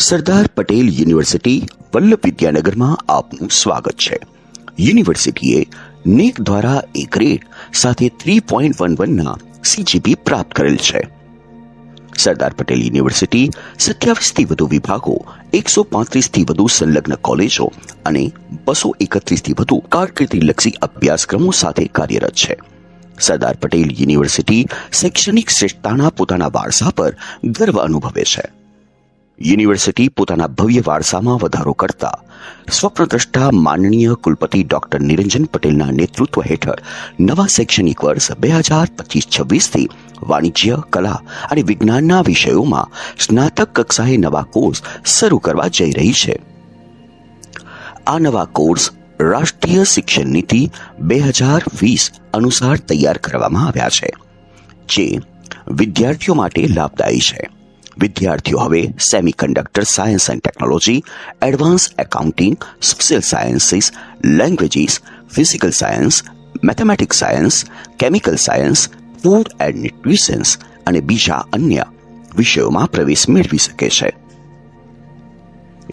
Sardar Patel university Vallabh વિદ્યાનગરમાં આપનું સ્વાગત છે। યુનિવર્સિટીએ નેક દ્વારા એ ગ્રેડ સાથે 3.11ના CGP પ્રાપ્ત કરેલ છે। સરદાર પટેલ યુનિવર્સિટી 27થી વધુ વિભાગો, 135થી વધુ સંલગ્ન કોલેજો અને 231થી વધુ કારકિર્દીલક્ષી અભ્યાસક્રમો સાથે કાર્યરત છે। સરદાર પટેલ યુનિવર્સિટી શૈક્ષણિક શ્રેષ્ઠતાના પોતાના વારસા પર ગર્વ અનુભવે છે। યુનિવર્સિટી પોતાના ભવ્ય વારસામાં વધારો કરતા સ્વપ્નદ્રષ્ટા માનનીય કુલપતિ ડોક્ટર નિરંજન પટેલના નેતૃત્વ હેઠળ નવા શૈક્ષણિક વર્ષ 2025-26થી વાણિજ્ય, કલા અને વિજ્ઞાનના વિષયોમાં સ્નાતક કક્ષાએ નવા કોર્સ શરૂ કરવા જઈ રહી છે। આ નવા કોર્સ રાષ્ટ્રીય શિક્ષણ નીતિ 2020 અનુસાર તૈયાર કરવામાં આવ્યા છે, જે વિદ્યાર્થીઓ માટે લાભદાયી છે। વિદ્યાર્થીઓ હવે semiconductor science and technology, advance accounting, social sciences, languages, physical science, mathematics science, chemical science, food and nutritions અને બીજા અન્ય વિષયોમાં પ્રવેશ મેળવી શકે છે।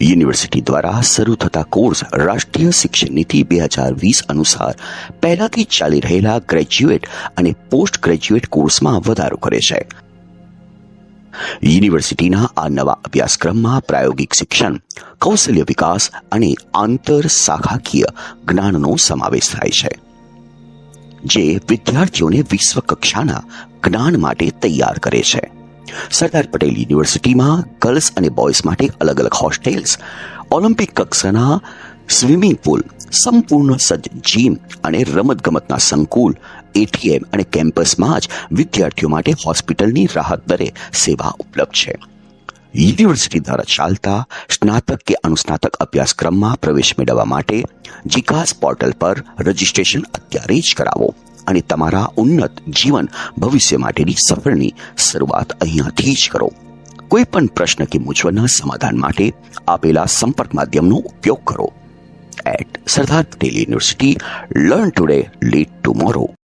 યુનિવર્સિટી દ્વારા શરૂ થતા કોર્સ રાષ્ટ્રીય શિક્ષણ નીતિ 2020 અનુસાર પહેલાથી ચાલી રહેલા ગ્રેજ્યુએટ અને પોસ્ટ ગ્રેજ્યુએટ કોર્સમાં વધારો કરે છે। યુનિવર્સિટીના આ નવા અભ્યાસક્રમમાં પ્રાયોગિક શિક્ષણ, કૌશલ્ય વિકાસ અને આંતર શાખાકીય જ્ઞાનનો સમાવેશ થાય છે, જે વિદ્યાર્થીઓને વિશ્વ કક્ષાના જ્ઞાન માટે તૈયાર કરે છે। સરદાર પટેલ યુનિવર્સિટીમાં ગર્લ્સ અને બોયઝ માટે અલગ અલગ હોસ્ટેલ્સ, ઓલિમ્પિક કક્ષાના સ્વિમિંગ પુલ, સંપૂર્ણ સજ્જ જીમ અને રમતગમતના સંકુલ, ATM અને કેમ્પસમાં જ વિદ્યાર્થીઓ માટે હોસ્પિટલની રાહત દરે સેવા ઉપલબ્ધ છે। યુનિવર્સિટી દ્વારા ચાલતા સ્નાતક કે અનુસ્નાતક અભ્યાસક્રમમાં પ્રવેશ મેળવવા માટે જીકાસ પોર્ટલ પર રજીસ્ટ્રેશન અત્યારે જ કરાવો અને તમારા ઉન્નત જીવન ભવિષ્ય માટેની સફરની શરૂઆત અહીંયાથી જ કરો। કોઈ પણ પ્રશ્ન કે મૂંઝવણના સમાધાન માટે આપેલા સંપર્ક માધ્યમનો ઉપયોગ કરો। Sardar Patel university, learn today, lead tomorrow.